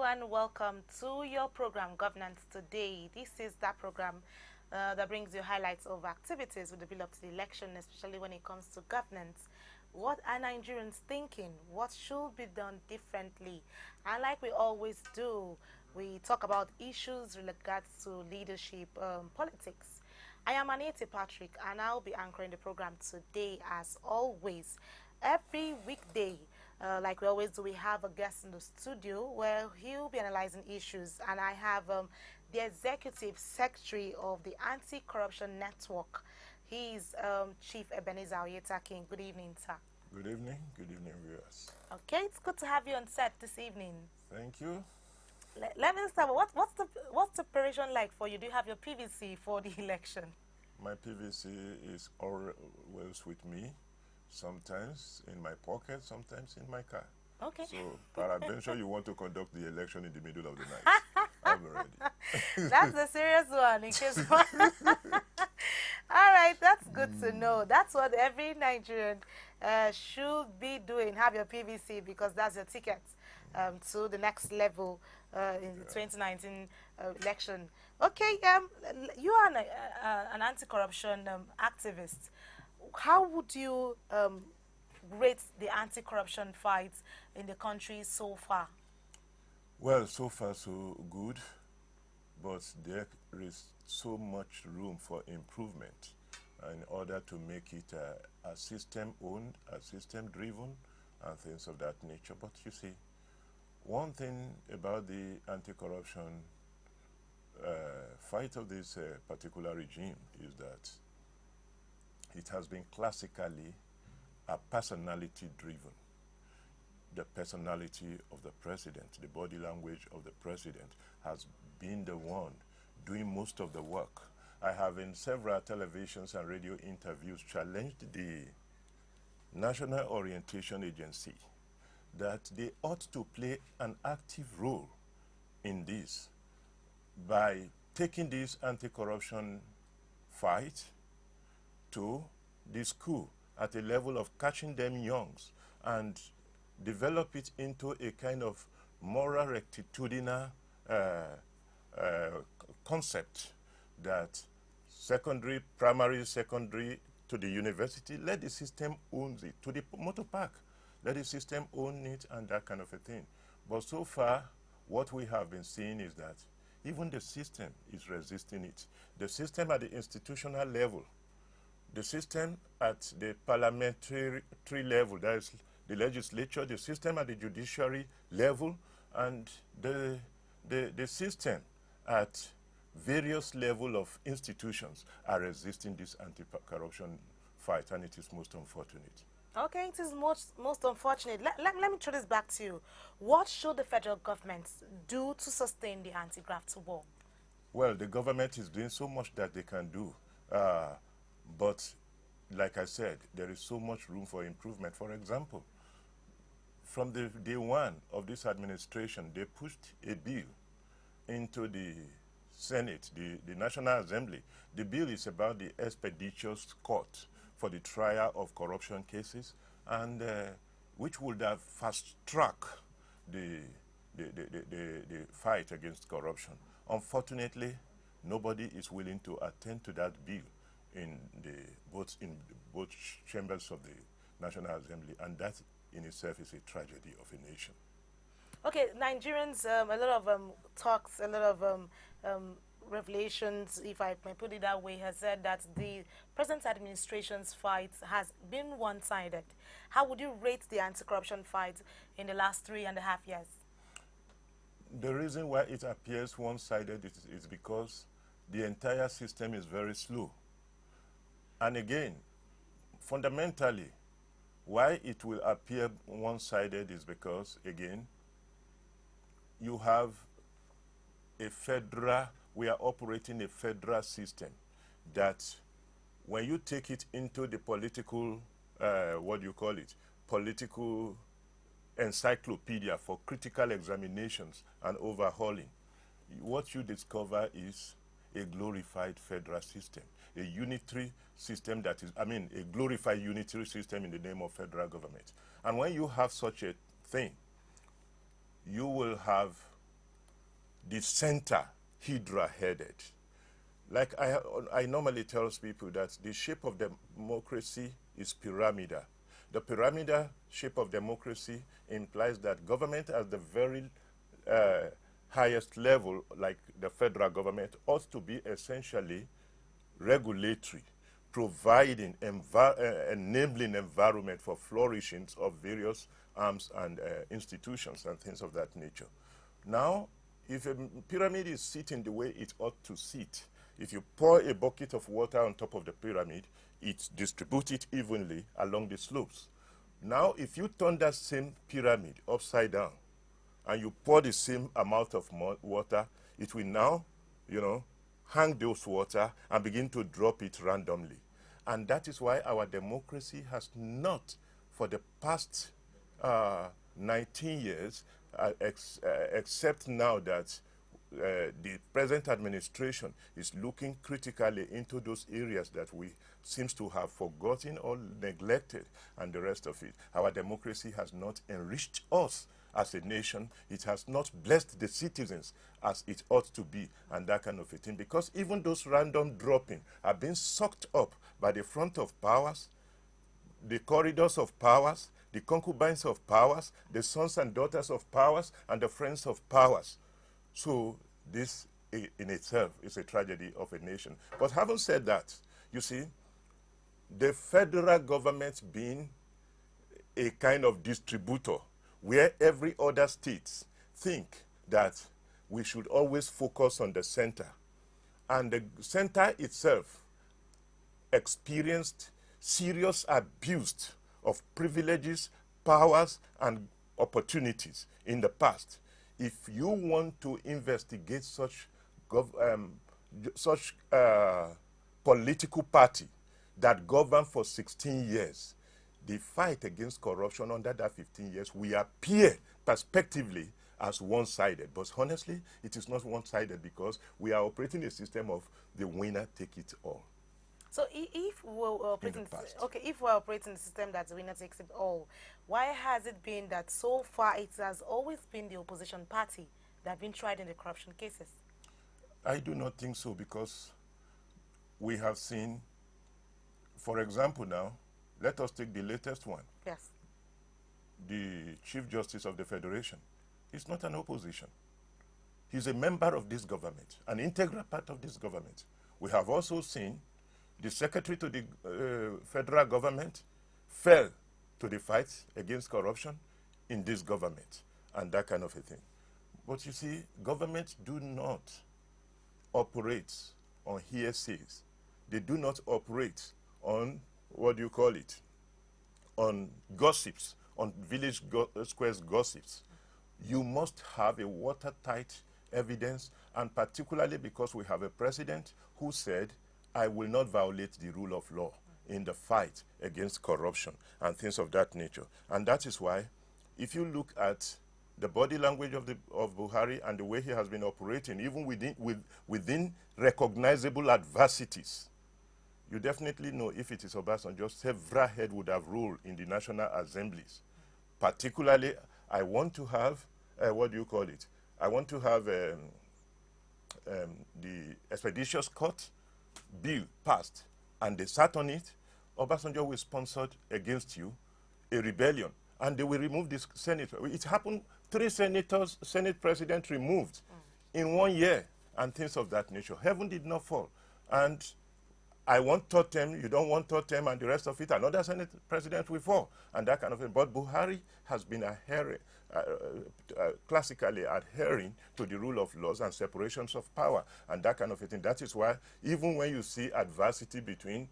and welcome to your program, Governance Today. This is that program that brings you highlights of activities with the build up to the election, especially when it comes to governance. What are Nigerians thinking? What should be done differently? And like we always do, we talk about issues with regards to leadership, politics. I am Anita Patrick, and I'll be anchoring the program today, as always. Every weekday, like we always do, we have a guest in the studio where he'll be analyzing issues, and I have the executive secretary of the Anti-Corruption Network. He's Chief Ebenezer Oyetakin. Good evening, sir. Good evening, viewers. Okay, it's good to have you on set this evening. Thank you. Let me start. What's the preparation like for you? Do you have your PVC for the election? My PVC is always with me, sometimes in my pocket, sometimes in my car. Okay. So, peradventure you want to conduct the election in the middle of the night, I'm ready. That's a serious one. In case all right, that's good to know. That's what every Nigerian should be doing. Have your PVC, because that's your ticket to the next level in the 2019 election. Okay, you are an anti-corruption activist. How would you rate the anti-corruption fight in the country so far? Well, so far so good, but there is so much room for improvement in order to make it a system-owned, a system-driven, and things of that nature. But you see, one thing about the anti-corruption fight of this particular regime is that it has been classically a personality-driven. The personality of the president, the body language of the president has been the one doing most of the work. I have in several televisions and radio interviews challenged the National Orientation Agency that they ought to play an active role in this by taking this anti-corruption fight to the school at a level of catching them youngs and develop it into a kind of moral rectitudinal concept that secondary, primary, secondary to the university, let the system own it, to the motor park, let the system own it and that kind of a thing. But so far, what we have been seeing is that even the system is resisting it. The system at the institutional level, the system at the parliamentary level, that is the legislature, the system at the judiciary level, and the system at various levels of institutions are resisting this anti-corruption fight, and it is most unfortunate. Okay, it is most unfortunate. Let me throw this back to you. What should the federal government do to sustain the anti-graft war? Well, the government is doing so much that they can do. But like I said, there is so much room for improvement. For example, from the day one of this administration, they pushed a bill into the Senate, the National Assembly. The bill is about the expeditious court for the trial of corruption cases, and which would have fast-tracked the fight against corruption. Unfortunately, nobody is willing to attend to that bill in both chambers of the National Assembly, and that in itself is a tragedy of a nation. Okay, Nigerians, a lot of talks, a lot of revelations, if I may put it that way, has said that the present administration's fight has been one-sided. How would you rate the anti-corruption fight in the last 3.5 years? The reason why it appears one-sided is because the entire system is very slow. And again, fundamentally, why it will appear one-sided is because, again, you have a federal, we are operating a federal system that when you take it into the political, political encyclopedia for critical examinations and overhauling, what you discover is a glorified federal system, a unitary system that is, a glorified unitary system in the name of federal government. And when you have such a thing, you will have the center hydra-headed. Like I normally tell people that the shape of democracy is pyramidal. The pyramidal shape of democracy implies that government at the very highest level, like the federal government, ought to be essentially regulatory, providing enabling environment for flourishing of various arms and institutions and things of that nature. Now, if a pyramid is sitting the way it ought to sit, if you pour a bucket of water on top of the pyramid, it distributes it evenly along the slopes. Now, if you turn that same pyramid upside down and you pour the same amount of water, it will now, hang those water and begin to drop it randomly. And that is why our democracy has not, for the past 19 years, except now that the present administration is looking critically into those areas that we seems to have forgotten or neglected and the rest of it. Our democracy has not enriched us as a nation. It has not blessed the citizens as it ought to be and that kind of a thing, because even those random dropping are being sucked up by the front of powers, the corridors of powers, the concubines of powers, the sons and daughters of powers, and the friends of powers. So this in itself is a tragedy of a nation. But having said that, you see, the federal government being a kind of distributor where every other states think that we should always focus on the center. And the center itself experienced serious abuse of privileges, powers, and opportunities in the past. If you want to investigate such political party that governed for 16 years, the fight against corruption under that 15 years will appear prospectively as one-sided. But honestly, it is not one-sided because we are operating a system of the winner take it all. So if we're operating, if we're operating the system that the winner takes it all, why has it been that so far it has always been the opposition party that have been tried in the corruption cases? I do not think so, because we have seen, for example now, let us take the latest one. Yes. The Chief Justice of the Federation is not an opposition. He's a member of this government, an integral part of this government. We have also seen the secretary to the federal government fell to the fight against corruption in this government and that kind of a thing. But you see, governments do not operate on hearsays. They do not operate on, what do you call it, on gossips, on village squares gossips. You must have a watertight evidence, and particularly because we have a president who said, I will not violate the rule of law in the fight against corruption and things of that nature. And that is why, if you look at the body language of Buhari and the way he has been operating, even within recognizable adversities, you definitely know if it is Obasanjo, several heads would have ruled in the National Assemblies. Particularly, I want to have, what do you call it? I want to have the Expeditious Court bill passed, and they sat on it. Obasanjo will sponsor against you a rebellion, and they will remove this Senate. It happened, 3 senators, Senate president removed in 1 year, and things of that nature. Heaven did not fall. And I want third term, you don't want third term, and the rest of it, another Senate president will fall, and that kind of thing. But Buhari has been classically adhering to the rule of laws and separations of power, and that kind of a thing. That is why, even when you see adversity between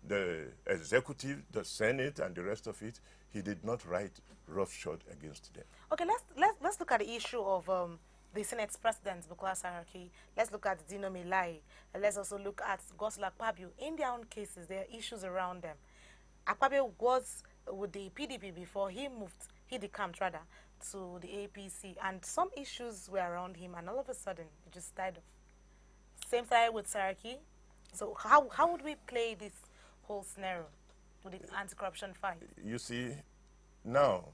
the executive, the Senate, and the rest of it, he did not write roughshod against them. Okay, let's look at the issue of the Senate's president, Bukola Saraki. Let's look at Dino Melaye. And let's also look at Godswill Akpabio. In their own cases, there are issues around them. Akpabio was with the PDP before he decamped rather, to the APC. And some issues were around him, and all of a sudden, he just died off. Same thing with Saraki. So how would we play this whole scenario with the anti-corruption fight? You see, now,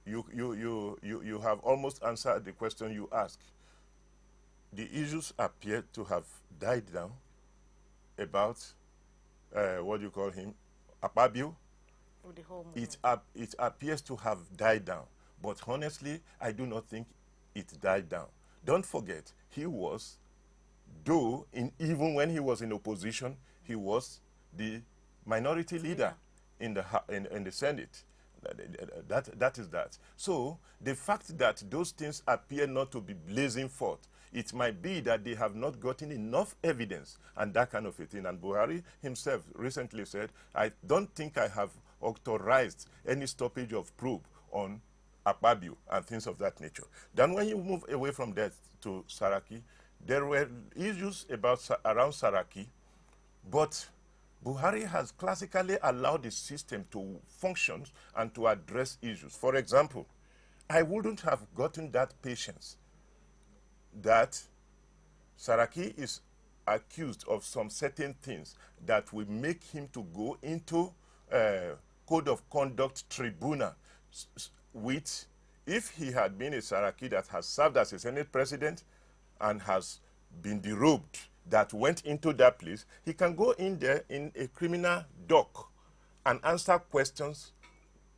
you have almost answered the question you asked. the issues appear to have died down about, what do you call him, Akpabio. With the whole It appears to have died down. But honestly, I do not think it died down. Don't forget, he was, though, even when he was in opposition, he was the minority leader in the Senate. That is that. So the fact that those things appear not to be blazing forth, it might be that they have not gotten enough evidence and that kind of a thing. And Buhari himself recently said, I don't think I have authorized any stoppage of probe on Akpabio and things of that nature. Then when you move away from that to Saraki, there were issues around Saraki, but Buhari has classically allowed the system to function and to address issues. For example, I wouldn't have gotten that patience that Saraki is accused of some certain things that will make him to go into code of conduct tribunal with, if he had been a Saraki that has served as a Senate president and has been derobed, that went into that place, he can go in there in a criminal dock and answer questions.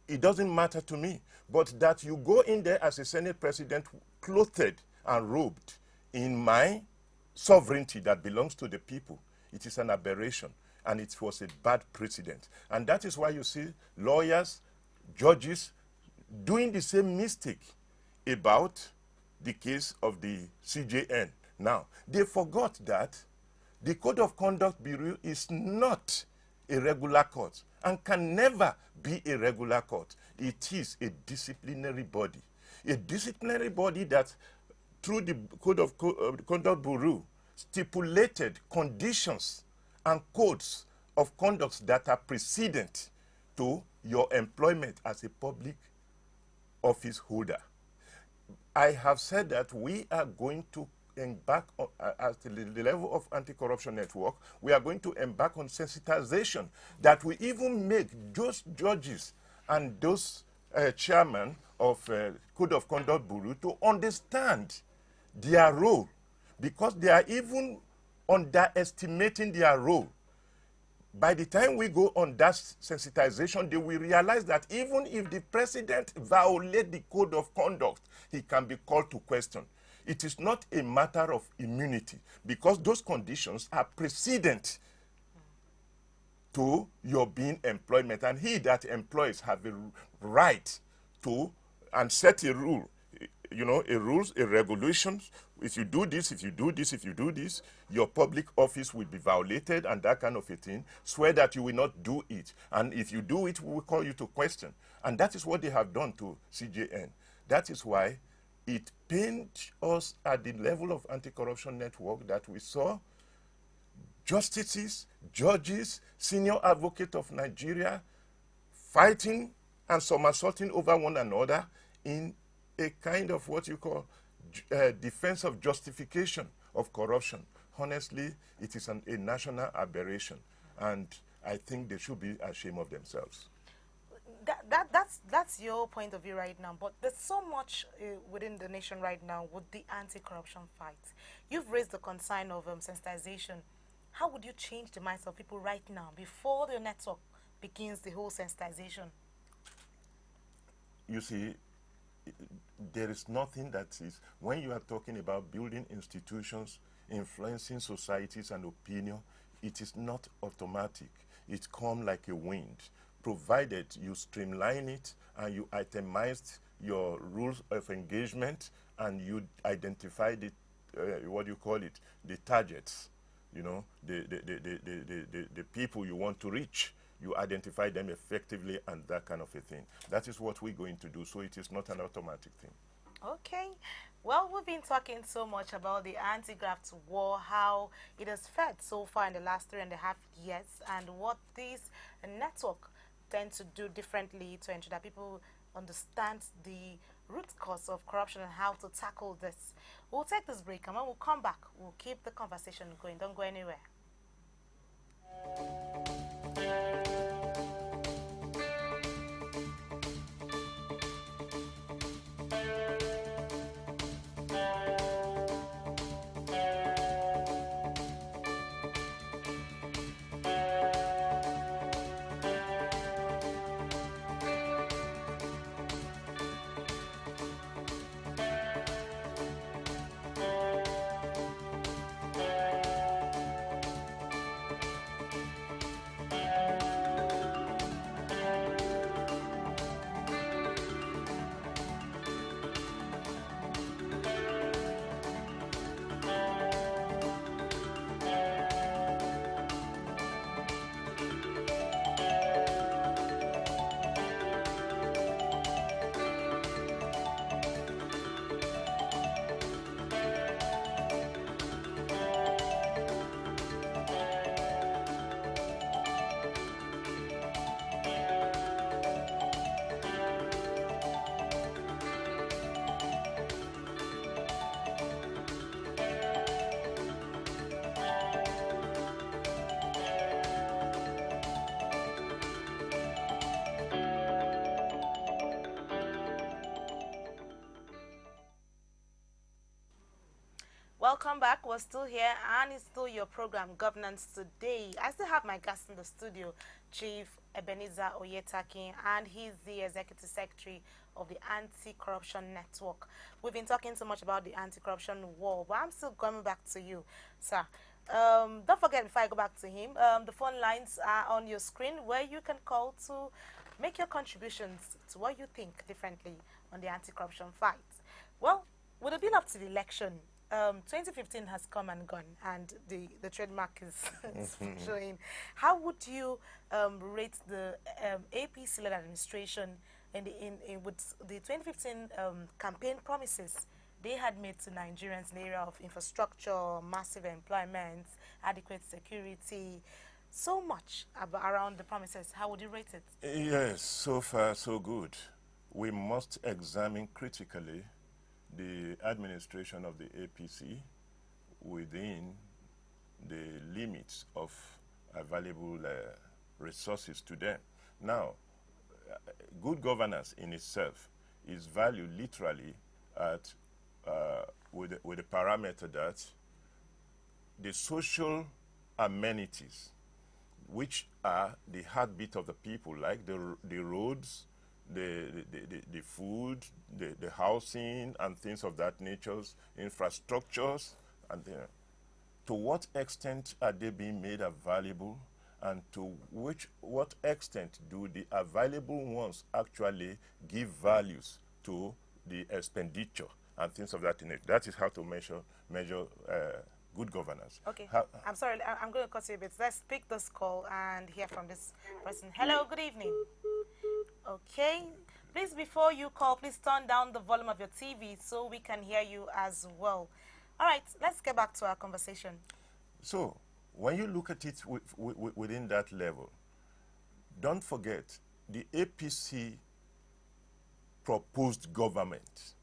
It doesn't matter to me. But that you go in there as a Senate president clothed and robed in my sovereignty that belongs to the people, it is an aberration. And it was a bad precedent. And that is why you see lawyers, judges, doing the same mistake about the case of the CJN. Now, they forgot that the Code of Conduct Bureau is not a regular court and can never be a regular court. It is a disciplinary body. A disciplinary body that, through the Code of Conduct Bureau, stipulated conditions and codes of conduct that are precedent to your employment as a public office holder. I have said that we are going to embark on, at the level of anti-corruption network, we are going to embark on sensitization that we even make those judges and those chairmen of Code of Conduct Bureau to understand their role, because they are even underestimating their role. By the time we go on that sensitization, they will realize that even if the president violates the code of conduct, he can be called to question. It is not a matter of immunity, because those conditions are precedent to your being employment. And he that employs have a right to and set a rule, you know, a rules, a regulations. If you do this, if you do this, if you do this, your public office will be violated and that kind of a thing. Swear that you will not do it. And if you do it, we will call you to question. And that is what they have done to CJN. That is why it pained us at the level of anti-corruption network that we saw justices, judges, senior advocate of Nigeria fighting and somersaulting over one another in a kind of what you call defense of justification of corruption. Honestly, it is a national aberration, and I think they should be ashamed of themselves. That's your point of view right now, but there's so much within the nation right now with the anti-corruption fight. You've raised the concern of sensitization. How would you change the minds of people right now before the network begins the whole sensitization? You see, there is nothing that is, when you are talking about building institutions, influencing societies and opinion, it is not automatic. It comes like a wind, provided you streamline it and you itemize your rules of engagement and you identify the, what do you call it, the targets, you know, the people you want to reach. You identify them effectively and that kind of a thing. That is what we're going to do, so it is not an automatic thing. Okay. Well, we've been talking so much about the anti-graft war, how it has fed so far in the last 3.5 years, and what this network tend to do differently to ensure that people understand the root cause of corruption and how to tackle this. We'll take this break, and when we'll come back, we'll keep the conversation going. Don't go anywhere. Welcome back. We're still here, and it's still your program, Governance Today. I still have my guest in the studio, Chief Ebenezer Oyetakin, and he's the Executive Secretary of the Anti-Corruption Network. We've been talking so much about the anti-corruption war, but I'm still coming back to you, sir. Don't forget, before I go back to him, the phone lines are on your screen where you can call to make your contributions to what you think differently on the anti-corruption fight. Well, with the build up to the election, 2015 has come and gone, and the trademark is showing. How would you rate the APC-led administration with the 2015 campaign promises they had made to Nigerians in the area of infrastructure, massive employment, adequate security, so much around the promises? How would you rate it? Yes, so far so good. We must examine critically the administration of the APC within the limits of available resources to them. Now, good governance in itself is valued literally at with the parameter that the social amenities, which are the heartbeat of the people, like the roads, the food, the housing, and things of that nature, infrastructures, and to what extent are they being made available, and to what extent do the available ones actually give values to the expenditure and things of that nature. That is how to measure good governance. Okay, I'm sorry, I'm going to cut you a bit. Let's pick this call and hear from this person. Hello, good evening. Okay, please, before you call, please turn down the volume of your TV so we can hear you as well. All right, let's get back to our conversation. So, when you look at it within that level, don't forget the APC proposed government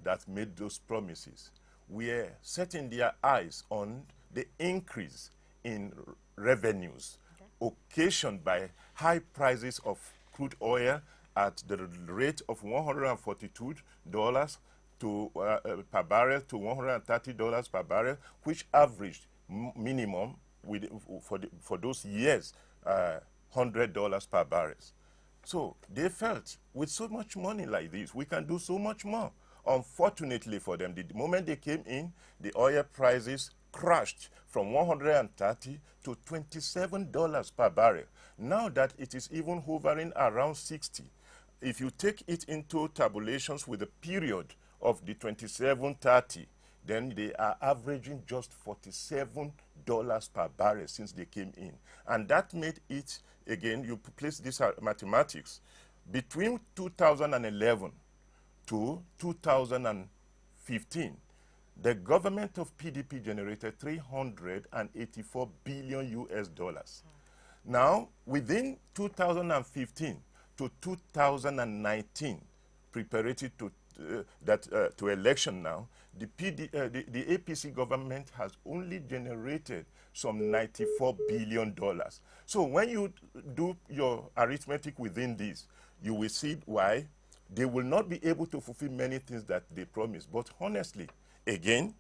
that made those promises were setting their eyes on the increase in revenues occasioned by high prices of crude oil at the rate of $142 per barrel to $130 per barrel, which averaged minimum for those years $100 per barrel. So they felt with so much money like this, we can do so much more. Unfortunately for them, the moment they came in, the oil prices crashed from $130 to $27 per barrel. Now that it is even hovering around 60, if you take it into tabulations with the period of the 27-30, then they are averaging just $47 per barrel since they came in. And that made it, again, you place this mathematics, between 2011 to 2015, the government of PDP generated 384 billion US dollars. Now, within 2015 to 2019, preparatory to election now, the APC government has only generated some $94 billion. So when you do your arithmetic within this, you will see why they will not be able to fulfill many things that they promised. But honestly, again,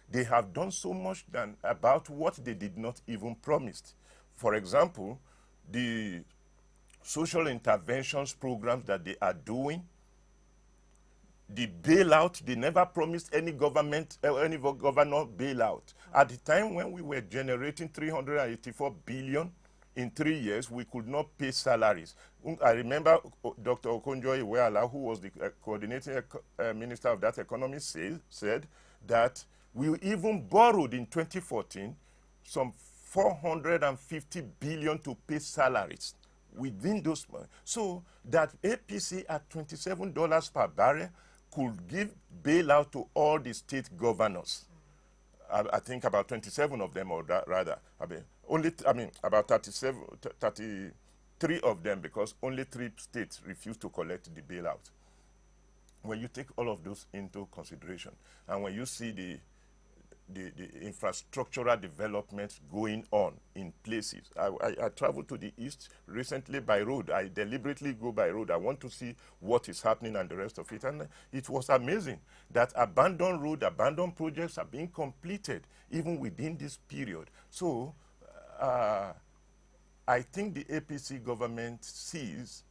they have done so much about what they did not even promise. For example, the social interventions programs that they are doing, the bailout, they never promised any government, any governor bailout. At the time when we were generating 384 billion in 3 years, we could not pay salaries. I remember Dr. Okonjo-Iweala, who was the coordinating minister of that economy, said that we even borrowed in 2014 some 450 billion to pay salaries within those months. So that APC at $27 per barrel could give bailout to all the state governors. I think about 27 of them, or rather, about 33 of them, because only 3 states refused to collect the bailout. When you take all of those into consideration, and when you see the infrastructural development going on in places. I traveled to the east recently by road. I deliberately go by road. I want to see what is happening and the rest of it. And it was amazing that abandoned road, abandoned projects are being completed even within this period. So I think the APC government sees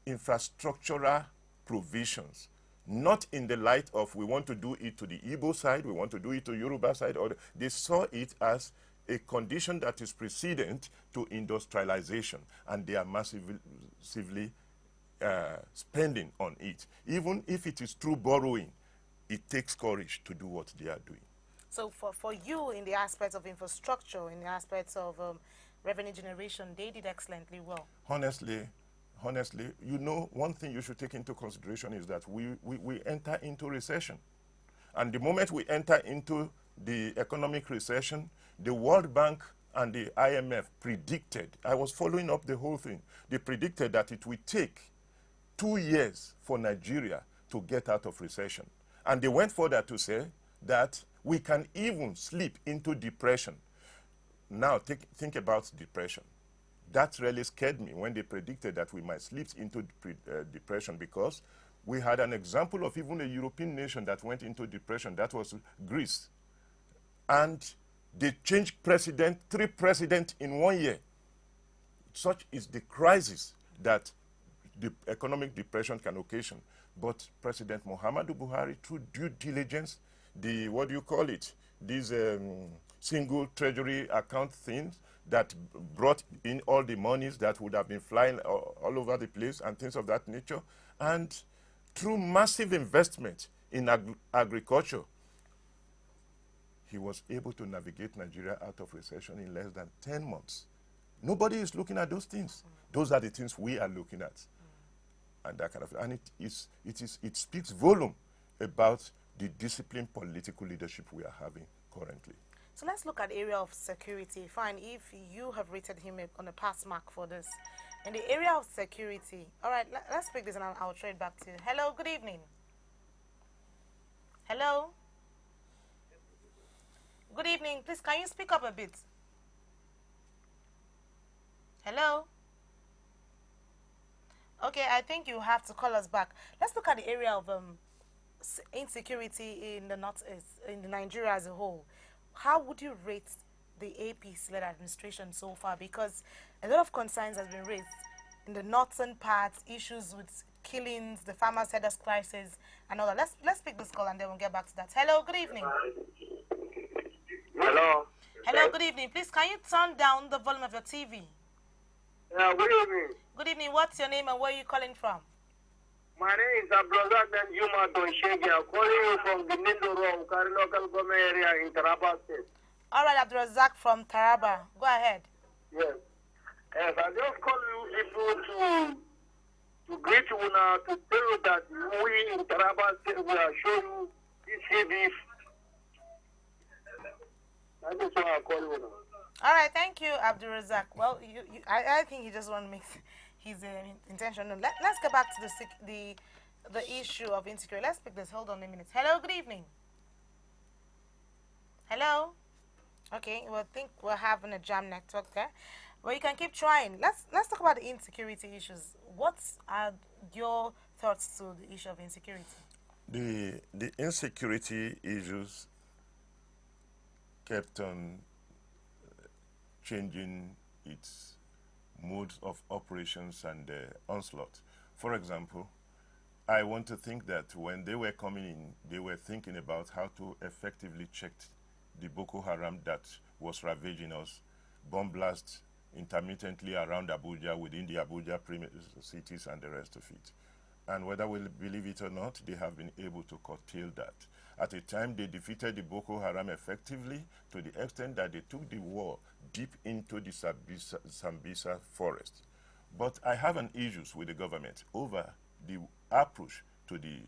infrastructural provisions not in the light of we want to do it to the Igbo side, we want to do it to Yoruba side, or they saw it as a condition that is precedent to industrialization, and they are massively spending on it. Even if it is through borrowing, it takes courage to do what they are doing. So for you, in the aspects of infrastructure, in the aspects of revenue generation, they did excellently well. Honestly, you know, one thing you should take into consideration is that we enter into recession. And the moment we enter into the economic recession, the World Bank and the IMF predicted, I was following up the whole thing, they predicted that it would take 2 years for Nigeria to get out of recession. And they went further to say that we can even slip into depression. Now, think about depression. That really scared me when they predicted that we might slip into depression, because we had an example of even a European nation that went into depression. That was Greece. And they changed 3 presidents in 1 year. Such is the crisis that the economic depression can occasion. But President Muhammadu Buhari, through due diligence, what do you call it? These single treasury account things that brought in all the monies that would have been flying all over the place and things of that nature. And through massive investment in agriculture, he was able to navigate Nigeria out of recession in less than 10 months. Nobody is looking at those things. Those are the things we are looking at. And that kind of, and it speaks volume about the disciplined political leadership we are having currently. So let's look at the area of security. Fine, if you have rated him on a pass mark for this. In the area of security, all right, let's pick this and I'll trade back to you. Hello, good evening. Hello? Good evening. Please, can you speak up a bit? Hello? Okay, I think you have to call us back. Let's look at the area of insecurity in the Northeast, in Nigeria as a whole. How would you rate the APC-led administration so far? Because a lot of concerns has been raised in the northern parts, issues with killings, the farmers' headers crisis, and all that. Let's pick this call and then we'll get back to that. Hello, good evening. Hello. Hello, good evening. Please, can you turn down the volume of your TV? Good evening. Good evening. What's your name and where are you calling from? My name is Abdulrazak Juma Donshegi. I'm calling you from the Mindoro, Ukari local government area in Taraba State. All right, Abdulrazak from Taraba. Go ahead. Yes. Yes, I just call you people to greet you now, to tell you that we in Taraba State, we are showing this beef. That is why I call you now. All right, thank you, Abdulrazak. Well, I think he just want to make his intention known. Let's get back to the issue of insecurity. Let's pick this. Hold on a minute. Hello, good evening. Hello. Okay, well, I think we're having a jam network there. Well, you can keep trying. Let's talk about the insecurity issues. What are your thoughts to the issue of insecurity? The insecurity issues kept on changing its modes of operations and onslaught. For example, I want to think that when they were coming in, they were thinking about how to effectively check the Boko Haram that was ravaging us, bomb blasts intermittently around Abuja, within the Abuja cities and the rest of it. And whether we believe it or not, they have been able to curtail that. At a time, they defeated the Boko Haram effectively to the extent that they took the war deep into the Sambisa forest. But I have an issues with the government over the approach to the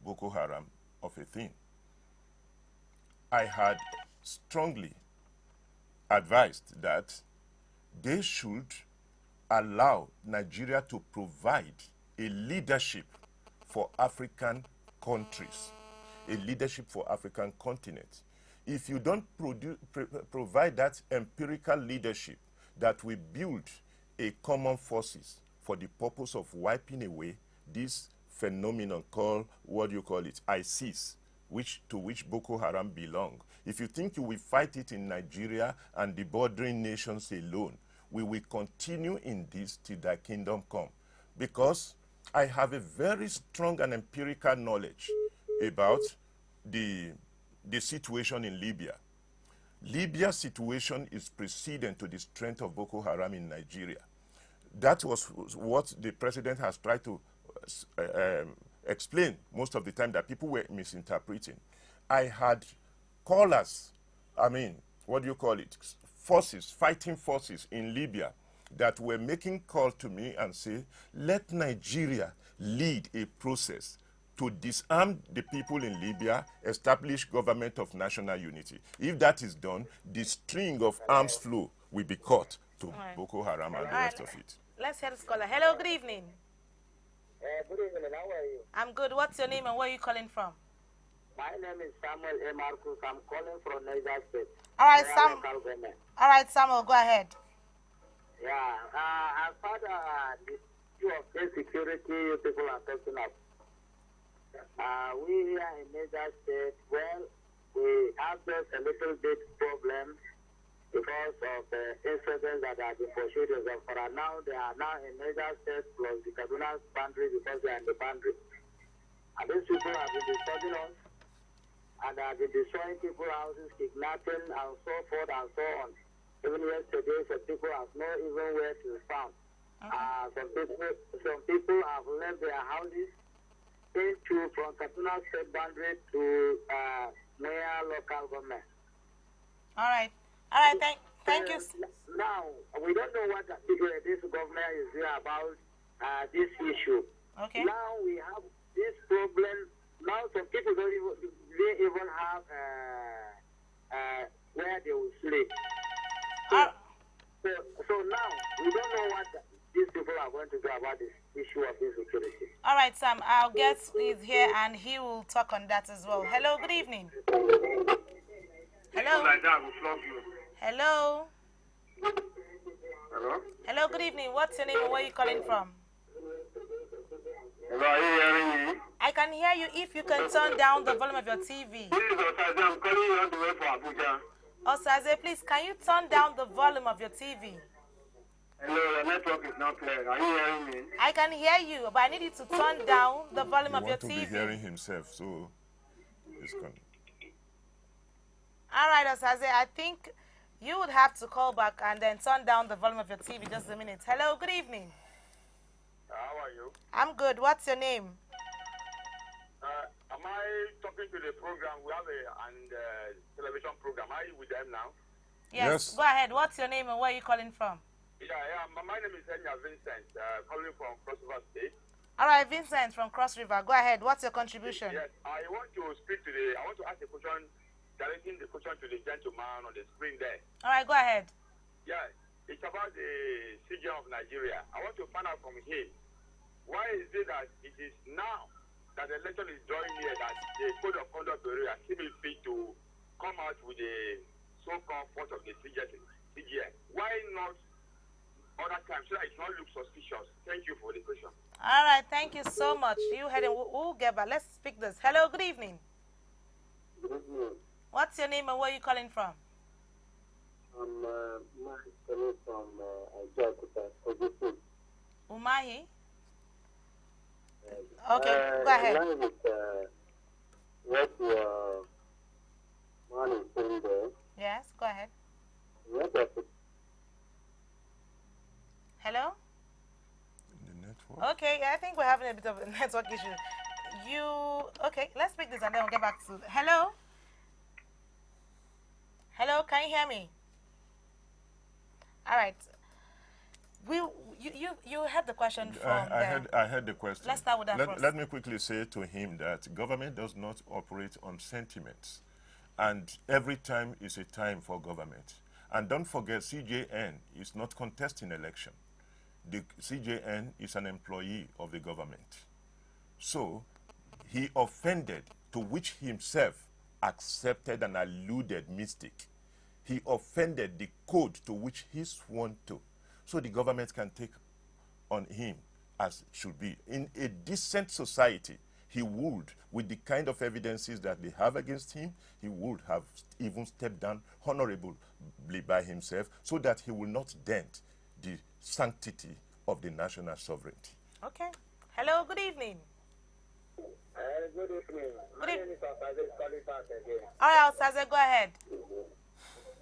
Boko Haram of a thing. I had strongly advised that they should allow Nigeria to provide a leadership for African countries, a leadership for African continent. If you don't provide that empirical leadership that will build a common forces for the purpose of wiping away this phenomenon called, what do you call it, ISIS, to which Boko Haram belong. If you think you will fight it in Nigeria and the bordering nations alone, we will continue in this till thy kingdom come. Because I have a very strong and empirical knowledge about the situation in Libya. Libya's situation is precedent to the strength of Boko Haram in Nigeria. That was what the president has tried to explain most of the time, that people were misinterpreting. I had callers, what do you call it, fighting forces in Libya that were making calls to me and say, let Nigeria lead a process to disarm the people in Libya, establish government of national unity. If that is done, the string of arms flow will be cut to Boko Haram and the rest of it. Let's hear this caller. Hello, good evening. Good evening, how are you? I'm good. What's your name and where are you calling from? My name is Samuel A. Marcus. I'm calling from Niger State. All right, Sam. All right, Samuel, go ahead. Yeah, as far as the issue of insecurity people are talking about, we here in Niger State, well, we have just a little bit problem because of the incidents that have been pursued as of for now. They are now in Niger State plus the Kaduna boundary because they are in the boundary. And these people have been disturbing us and have been destroying people's houses, kidnapping and so forth and so on. Even yesterday, some people have not even where to stand. Some people have left their houses from Kaduna State boundary to Maya local government. All right, thank you. Now, we don't know what this government is doing about this issue. Okay. Now we have this problem. Now some people don't even have where they will sleep. So now we don't know what these people are going to do about this issue of insecurity. All right, Sam, our guest is here and he will talk on that as well. Hello, good evening. Hello. Hello. Hello. Hello, good evening. What's your name and where are you calling from? Hello, are you hearing me? I can hear you if you can turn down the volume of your TV. This is Osaze. I'm calling you all the way from Abuja. Osaze, please, can you turn down the volume of your TV? Hello, your network is not clear. Are you hearing me? I can hear you, but I need you to turn down the volume of your TV. He wants to be hearing himself, so it's gone. All right, Osaze, I think you would have to call back and then turn down the volume of your TV just a minute. Hello, good evening. How are you? I'm good. What's your name? Am I talking to the program? We have a television program. Are you with them now? Yes. Go ahead. What's your name and where are you calling from? Yeah. My name is Vincent, calling from Cross River State. All right, Vincent from Cross River. Go ahead. What's your contribution? Yes, I want to ask a question, directing the question to the gentleman on the screen there. All right, go ahead. Yeah, it's about the CGM of Nigeria. I want to find out from him, why is it that it is now that the election is drawing near that the code of conduct area seems fit to come out with the so-called fault of the CGM? Why not other times so that it not look suspicious? Thank you for the question. All right, thank you so much. You head and we'll get back. Let's speak this. Hello, good evening. Good evening. What's your name and where are you calling from? I'm calling from Oyetakin. Umahi? Okay, go ahead. What your man is saying there. Yes, go ahead. What Hello? The network? Okay, I think we're having a bit of a network issue. Okay, let's speak this and then we'll get back to... Hello? Hello, can you hear me? All right. You heard the question from I heard the question. Let's start with that first. Let me quickly say to him that government does not operate on sentiments. And every time is a time for government. And don't forget, CJN is not contesting election. The CJN is an employee of the government. So he offended, to which himself accepted and alluded mystic. He offended the code to which he sworn to. So the government can take on him as should be. In a decent society, he would, with the kind of evidences that they have against him, he would have even stepped down honorably by himself so that he will not dent the sanctity of the national sovereignty. Okay. Hello, good evening. Good evening. My name is Osaze calling back again. All right, Osaze, go ahead.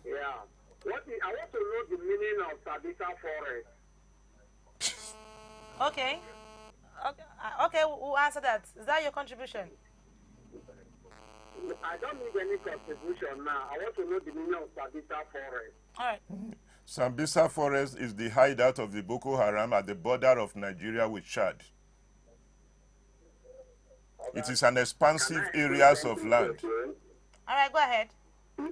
Yeah. I want to know the meaning of Sabita Forest. Okay. Okay, we'll answer that. Is that your contribution? I don't need any contribution now. I want to know the meaning of Sabita Forest. All right. Sambisa Forest is the hideout of the Boko Haram at the border of Nigeria with Chad. Okay. It is an expansive areas of land. All right, go ahead. Yeah.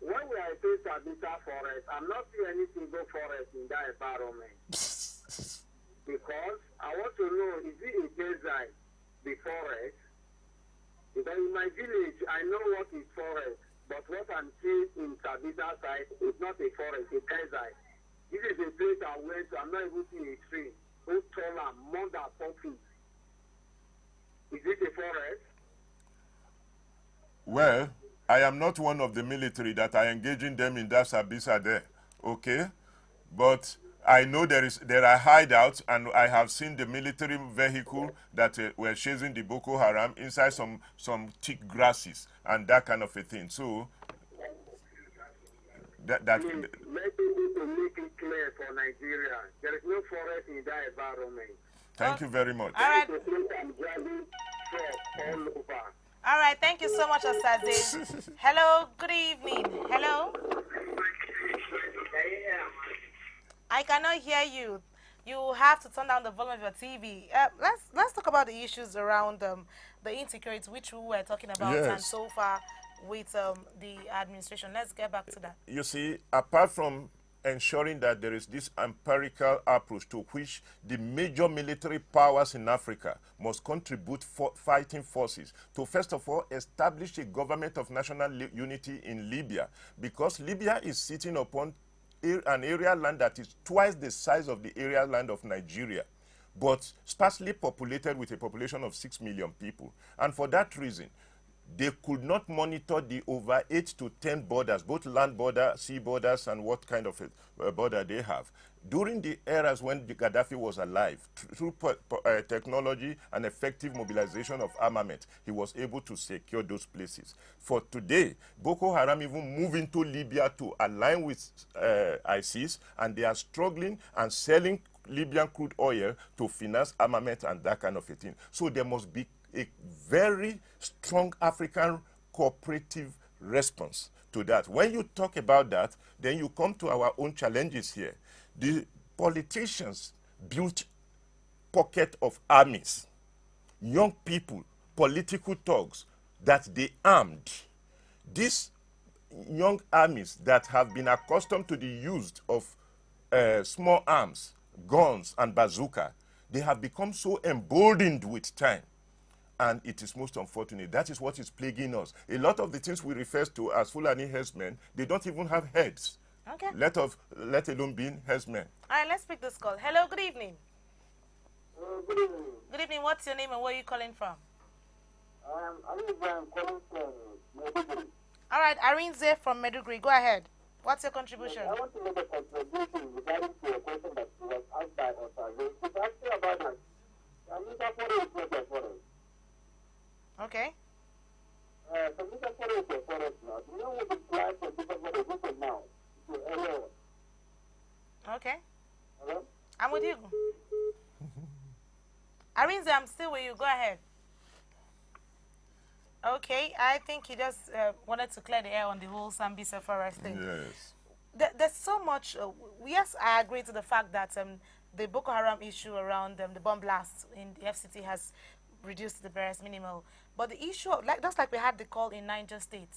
When we are saying Sabita Forest, I'm not seeing any single forest in that environment. Because I want to know, is it a desert, the forest? Because in my village, I know what is forest, but what I'm seeing in Sabita side is not a forest, a desert. This is a place I went to, I'm not even seeing a tree. So tall and more than 4 feet. Is it a forest? Well, I am not one of the military that are engaging them in that Sabisa there, okay? But I know there are hideouts, and I have seen the military vehicle that were chasing the Boko Haram inside some thick grasses and that kind of a thing. So that Please, let me to make it clear for Nigeria. There is no forest in that environment. thank you very much. All right. The place I'm driving truck all over. All right, thank you so much, Osaze. Hello, good evening. Hello. I cannot hear you. You have to turn down the volume of your TV. Let's talk about the issues around the insecurity, which we were talking about, and Yes. so far with the administration. Let's get back to that. You see, apart from ensuring that there is this empirical approach to which the major military powers in Africa must contribute for fighting forces to, first of all, establish a government of national unity in Libya, because Libya is sitting upon an area land that is twice the size of the area land of Nigeria, but sparsely populated with a population of 6 million people. And for that reason, they could not monitor the over 8 to 10 borders, both land border, sea borders, and what kind of a border they have. During the eras when Gaddafi was alive, through technology and effective mobilization of armament, he was able to secure those places. For today, Boko Haram even moved into Libya to align with ISIS, and they are struggling and selling Libyan crude oil to finance armament and that kind of a thing. So there must be a very strong African cooperative response to that. When you talk about that, then you come to our own challenges here. The politicians built pocket of armies, young people, political thugs that they armed. These young armies that have been accustomed to the use of small arms, guns, and bazooka, they have become so emboldened with time. And it is most unfortunate. That is what is plaguing us. A lot of the things we refer to as Fulani herdsmen, they don't even have heads. Okay. Let alone being herdsmen. All right, let's pick this call. Hello, good evening. Good evening. Good evening. What's your name and where are you calling from? I'm calling from Meduguri. All right, Arinze from Meduguri. Go ahead. What's your contribution? I want to make a contribution regarding to a question that was asked by Osaze. It's actually about that. Sabita Forest is not a forest. Okay. Sabita Forest is a forest now. Do you know what the plan for Sabita Forest is now? Hello. Okay. Hello? I'm with you. Arinze, I'm still with you. Go ahead. Okay, I think he just wanted to clear the air on the whole Sambisa Forest thing. Yes. There's so much. Yes, I agree to the fact that the Boko Haram issue around the bomb blast in the FCT has reduced the barest minimal. But the issue, just like we had the call in Niger State,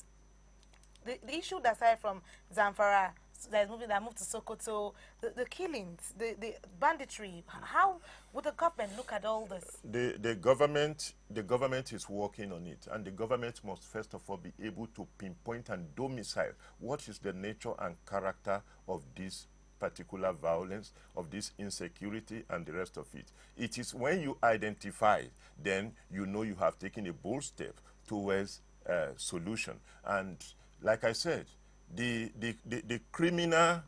the issue that started from Zamfara, that moved to Sokoto, the killings, the banditry. How would the government look at all this? The government is working on it, and the government must first of all be able to pinpoint and domicile what is the nature and character of this particular violence, of this insecurity, and the rest of it. It is when you identify, then you know you have taken a bold step towards a solution. And like I said, the criminal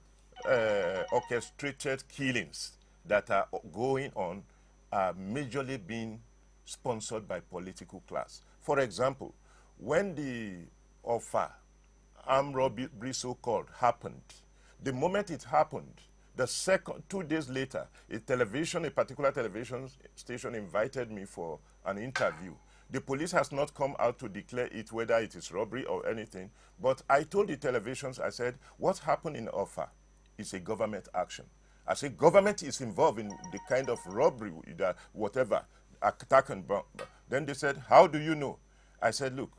orchestrated killings that are going on are majorly being sponsored by political class. For example, when the offer, armed robbery so-called, happened, the moment it happened, the second, 2 days later, a particular television station invited me for an interview. The police has not come out to declare it, whether it is robbery or anything. But I told the televisions, I said, what happened in Offa is a government action. I said, government is involved in the kind of robbery, whatever, attack and bomb. Then they said, how do you know? I said, look,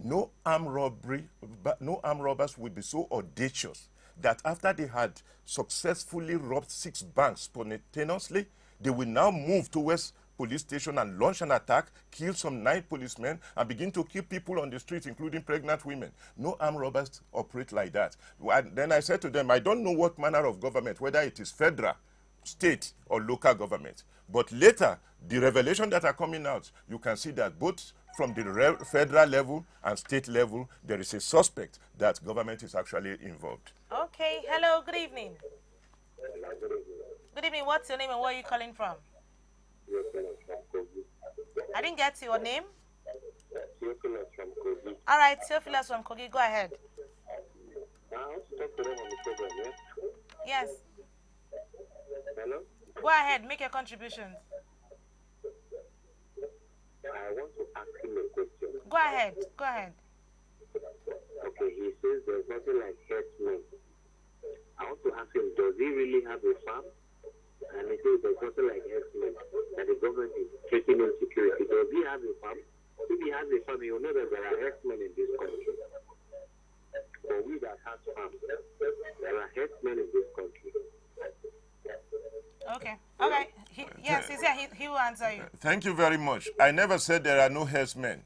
no armed robbers will be so audacious that after they had successfully robbed 6 banks spontaneously, they will now move towards police station and launch an attack, kill some 9 policemen, and begin to kill people on the street, including pregnant women. No armed robbers operate like that. Then I said to them, I don't know what manner of government, whether it is federal, state, or local government. But later, the revelation that are coming out, you can see that both from the federal level and state level, there is a suspect that government is actually involved. Okay. Hello. Good evening. Good evening. What's your name and where are you calling from? I didn't get your name. All right, Theophilus from Kogi. Go ahead. Yes. Hello? Go ahead. Make your contributions. I want to ask him a question. Go ahead. Go ahead. Okay, he says there's nothing like herdsmen. I want to ask him, does he really have a farm? And he says there's nothing like herdsmen, that the government is taking in security. Does he have a farm? If he has a farm, you know that there are herdsmen in this country. For we that have farms, there are herdsmen in this country. Okay. Okay. Yes, he's here. He will answer you. Thank you very much. I never said there are no herdsmen.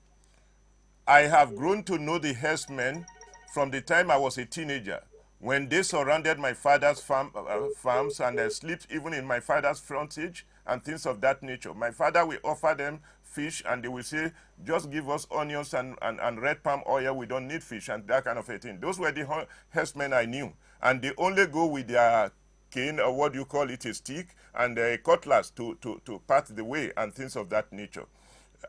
I have grown to know the herdsmen from the time I was a teenager, when they surrounded my father's farms and slept even in my father's frontage and things of that nature. My father will offer them fish and they will say, just give us onions and red palm oil, we don't need fish, and that kind of a thing. Those were the herdsmen I knew. And they only go with their cane, or what you call it, a stick, and a cutlass to part the way and things of that nature.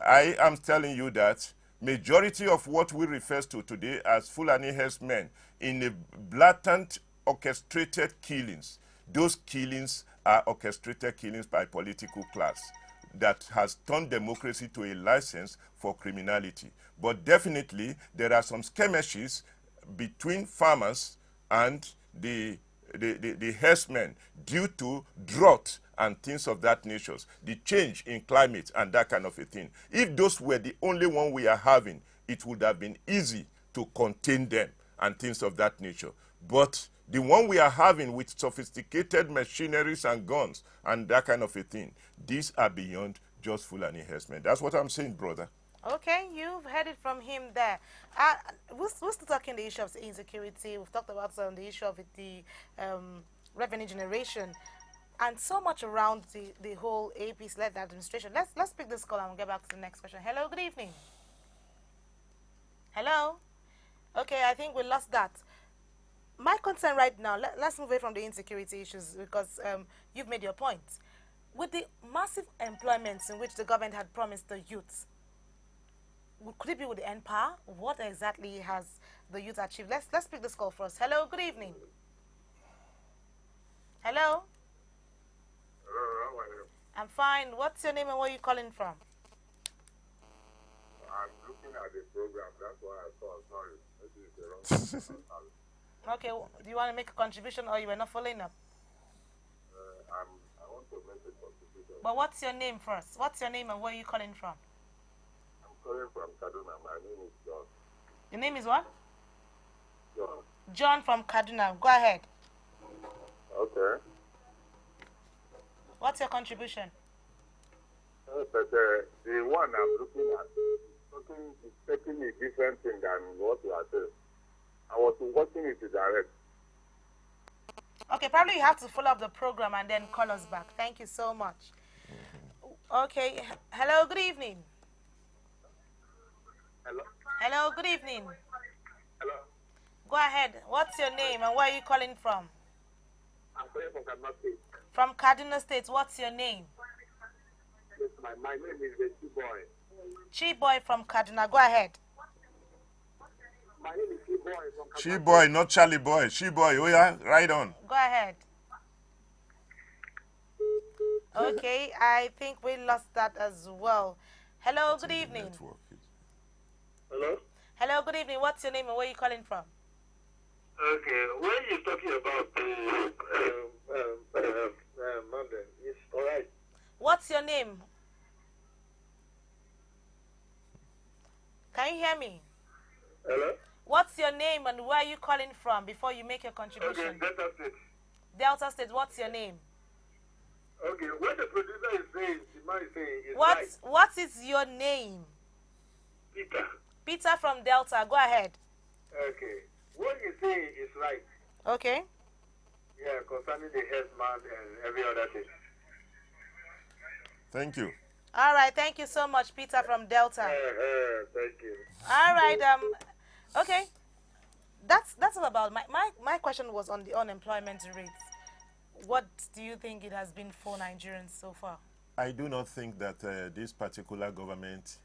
I am telling you that majority of what we refer to today as Fulani herdsmen in a blatant orchestrated killings, those killings are orchestrated killings by political class that has turned democracy to a license for criminality. But definitely there are some skirmishes between farmers and the herdsmen due to drought and things of that nature, the change in climate and that kind of a thing. If those were the only one we are having, it would have been easy to contain them and things of that nature. But the one we are having with sophisticated machineries and guns and that kind of a thing, these are beyond just Fulani herdsmen. That's what I'm saying, brother. Okay, you've heard it from him there. We're still talking the issue of insecurity. We've talked about the issue of the revenue generation, and so much around the whole APC-led administration. Let's pick this call and we'll get back to the next question. Hello, good evening. Hello. Okay, I think we lost that. My concern right now, let's move away from the insecurity issues because you've made your point. With the massive employments in which the government had promised the youth, could it be with the NPAR? What exactly has the youth achieved? Let's pick this call first. Hello, good evening. Hello? Hello, how are you? I'm fine. What's your name and where are you calling from? I'm looking at the program, that's why I thought, sorry, maybe it's the wrong time. Okay, do you want to make a contribution or you were not following up? I want to make a contribution. But what's your name first? What's your name and where are you calling from? I'm calling from Kaduna. My name is John. Your name is what? John. John from Kaduna. Go ahead. Okay. What's your contribution? But the one I'm looking at is taking a different thing than what you are saying. I was watching it direct. Okay, probably you have to follow up the program and then call us back. Thank you so much. Okay. Hello, good evening. Hello? Hello, good evening. Hello? Go ahead. What's your name and where are you calling from? I'm calling from Kaduna State. From Kaduna State. What's your name? Yes, my name is the Boy. Chiboy from Kaduna. Go ahead. My name is Boy from Kaduna. She boy, not Charlie boy. She boy. Oh yeah, right on. Go ahead. Okay, I think we lost that as well. Hello, good evening. Network. Hello? Hello, good evening. What's your name and where are you calling from? Okay, when you're talking about London, it's all right. What's your name? Can you hear me? Hello? What's your name and where are you calling from before you make your contribution? Okay, Delta State. Delta State, what's your name? Okay, what the producer is saying, the man is saying is right. What is your name? Peter. Peter from Delta, go ahead. Okay, what he's saying is right. Okay. Yeah, concerning the headman and every other thing. Thank you. All right, thank you so much, Peter from Delta. Thank you. All right, okay. That's all about my question was on the unemployment rate. What do you think it has been for Nigerians so far? I do not think that this particular government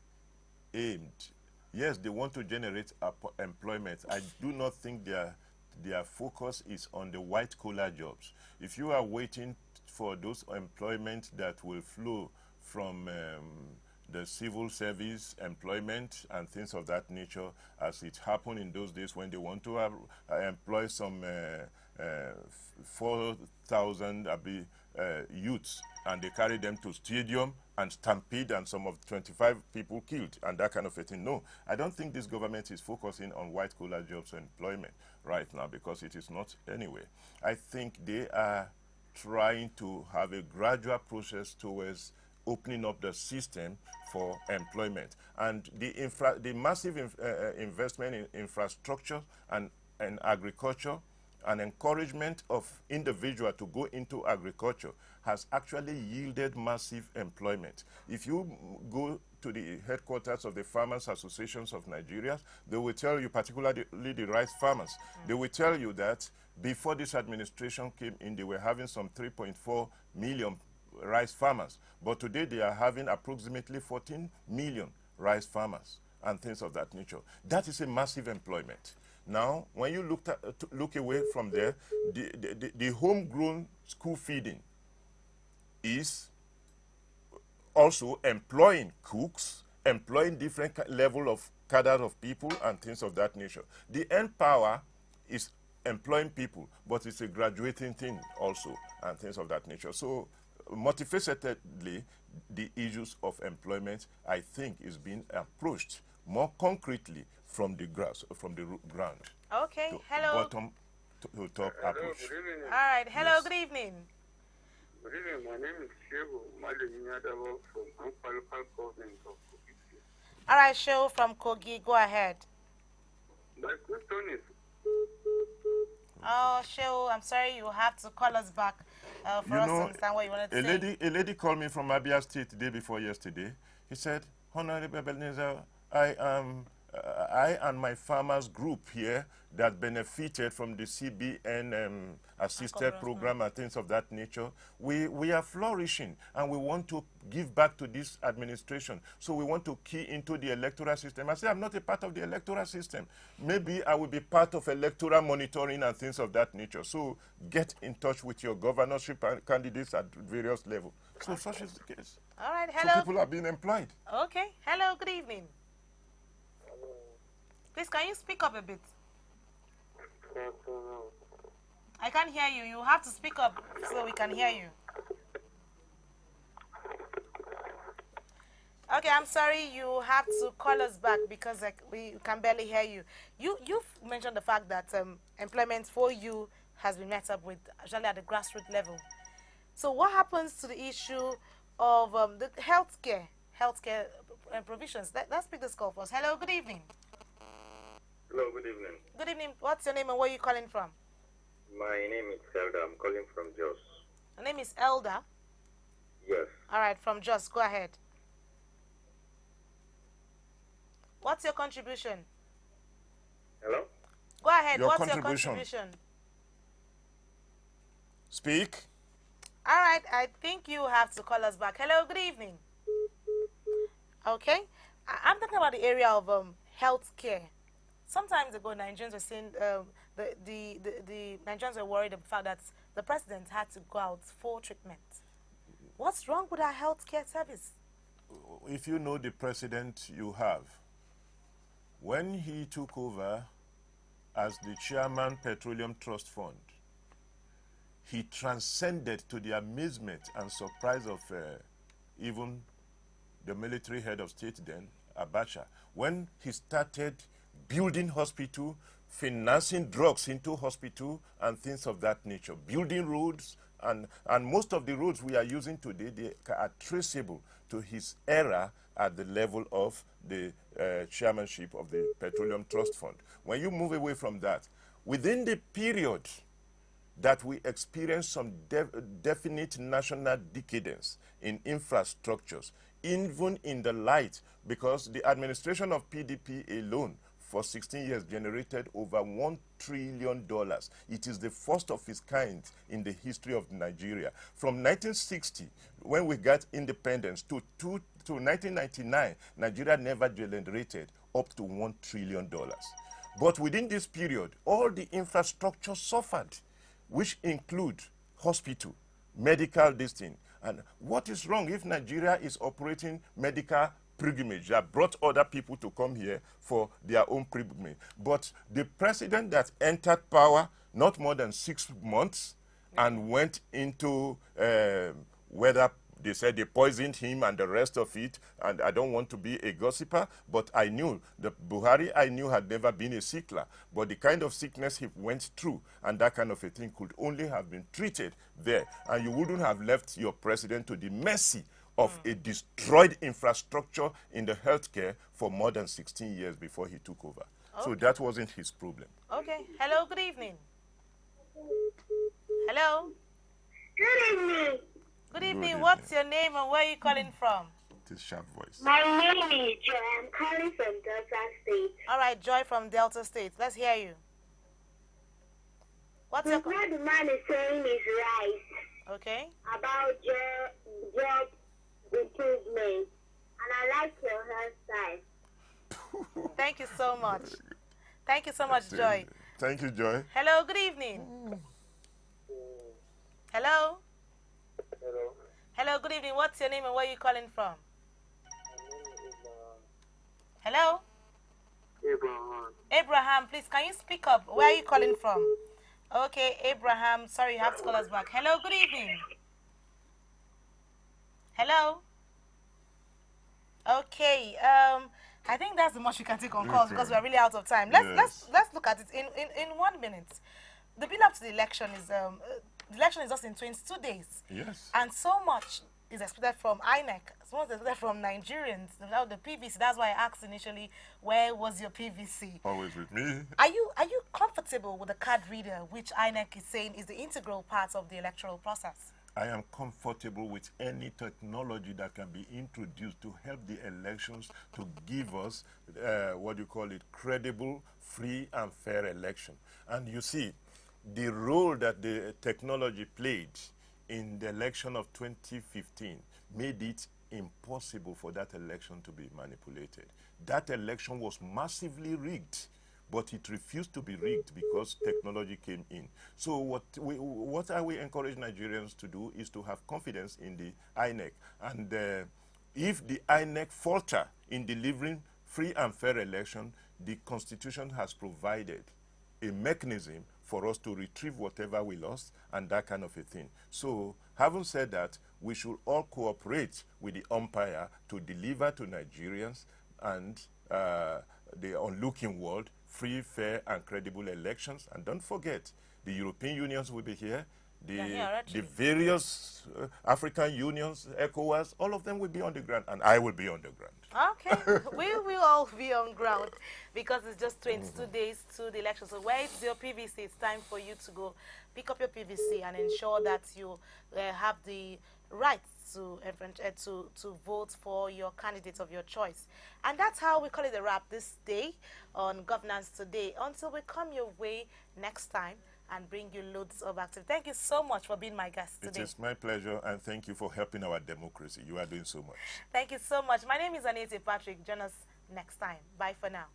aimed. Yes, they want to generate employment. I do not think their focus is on the white-collar jobs. If you are waiting for those employment that will flow from the civil service employment and things of that nature, as it happened in those days when they want to have, employ some 4,000 youths, and they carry them to stadium and stampede and some of 25 people killed and that kind of a thing. No, I don't think this government is focusing on white-collar jobs and employment right now, because it is not anyway. I think they are trying to have a gradual process towards opening up the system for employment. And the massive investment in infrastructure and agriculture and encouragement of individuals to go into agriculture has actually yielded massive employment. If you go to the headquarters of the Farmers Associations of Nigeria, they will tell you, particularly the rice farmers, they will tell you that before this administration came in, they were having some 3.4 million rice farmers. But today they are having approximately 14 million rice farmers and things of that nature. That is a massive employment. Now, when you look away from there, the homegrown school feeding is also employing cooks, employing different level of cadre of people and things of that nature. The end power is employing people, but it's a graduating thing also and things of that nature. So, multifacetedly, the issues of employment, I think, is being approached more concretely from the ground. Okay, To hello. bottom to top approach. Good evening. All right, hello, Yes. good evening. Good evening. My name is Shehu Malemiadabo from Unqualified Government of Kogi. All right, show from Kogi, go ahead. My question is, Oh, show, I'm sorry, you have to call us back for You us to know, understand what you wanted to say. a lady called me from Abia State the day before yesterday. He said, Honorable Ebenezer, I and my farmers group here that benefited from the CBN assisted program and things of that nature, we are flourishing and we want to give back to this administration. So we want to key into the electoral system. I said, I'm not a part of the electoral system. Maybe I will be part of electoral monitoring and things of that nature. So get in touch with your governorship candidates at various levels. So such is the case. All right, So hello. people are being employed. Okay, hello, good evening. Please, can you speak up a bit? I can't hear you. You have to speak up so we can hear you. Okay, I'm sorry. You have to call us back because like, we can barely hear you. You've mentioned the fact that employment for you has been met up with actually at the grassroots level. So what happens to the issue of the healthcare provisions? Let's pick this call first. Hello, good evening. Hello, good evening. Good evening. What's your name and where are you calling from? My name is Zelda. I'm calling from Jos. Your name is Elda. Yes. All right, from Jos. Go ahead. What's your contribution? Hello? Go ahead. Your What's contribution. your contribution? Speak. All right, I think you have to call us back. Hello, good evening. Okay, I'm talking about the area of health care. Sometimes ago, Nigerians were saying the Nigerians were worried about the fact that the president had to go out for treatment. What's wrong with our healthcare service? If you know the president you have, when he took over as the chairman Petroleum Trust Fund, he transcended to the amazement and surprise of even the military head of state then, Abacha, when he started building hospital, financing drugs into hospital and things of that nature, building roads, and most of the roads we are using today, they are traceable to his era at the level of the chairmanship of the Petroleum Trust Fund. When you move away from that, within the period that we experience some definite national decadence in infrastructures, even in the light, because the administration of PDP alone for 16 years generated over $1 trillion. It is the first of its kind in the history of Nigeria. From 1960, when we got independence, to 1999, Nigeria never generated up to $1 trillion. But within this period, all the infrastructure suffered, which include hospital, medical distance. And what is wrong if Nigeria is operating medical pilgrimage that brought other people to come here for their own pilgrimage? But the president that entered power not more than 6 months and went into whether they said they poisoned him and the rest of it, and I don't want to be a gossiper, but I knew the Buhari I knew had never been a sickler, but the kind of sickness he went through and that kind of a thing could only have been treated there, and you wouldn't have left your president to the mercy of a destroyed infrastructure in the healthcare for more than 16 years before he took over. So that wasn't his problem. Okay. Hello, good evening. Hello. Good evening. Good evening. evening. What's your name and where are you calling from? This sharp voice. My name is Joy. I'm calling from Delta State. All right, Joy from Delta State. Let's hear you. What's your... What the man is saying is right Okay. about job improvement. And I like your hairstyle. Thank you so much. Thank you so much, Joy. Thank you, Joy. Hello, good evening. Hello. Hello. Hello, good evening. What's your name and where are you calling from? Hello? Abraham. Abraham, please, can you speak up? Where are you calling from? Okay, Abraham, sorry, you have to call us back. Hello, good evening. Hello? Okay, I think that's the much we can take on calls because we're really out of time. Let's look at it in 1 minute. The build up to the election is just in 22 days. Yes. And so much is expected from INEC, so much is expected from Nigerians, without the PVC. That's why I asked initially, where was your PVC? Always with me. Are you comfortable with the card reader, which INEC is saying is the integral part of the electoral process? I am comfortable with any technology that can be introduced to help the elections to give us, credible, free and fair election. And you see, the role that the technology played in the election of 2015 made it impossible for that election to be manipulated. That election was massively rigged, but it refused to be rigged because technology came in. So what I will encourage Nigerians to do is to have confidence in the INEC. And if the INEC falter in delivering free and fair election, the Constitution has provided a mechanism for us to retrieve whatever we lost and that kind of a thing. So having said that, we should all cooperate with the umpire to deliver to Nigerians and the onlooking world free, fair, and credible elections. And don't forget, the European unions will be here. The various African unions, ECOWAS, all of them will be on the ground, and I will be on the ground. Okay, we will all be on ground because it's just 22 days to the election. So where is your PVC? It's time for you to go pick up your PVC and ensure that you have the right to vote for your candidate of your choice. And that's how we call it a wrap this day on Governance Today. Until we come your way next time and bring you loads of activity. Thank you so much for being my guest today. It is my pleasure, and thank you for helping our democracy. You are doing so much. Thank you so much. My name is Oyetakin Patrick. Join us next time. Bye for now.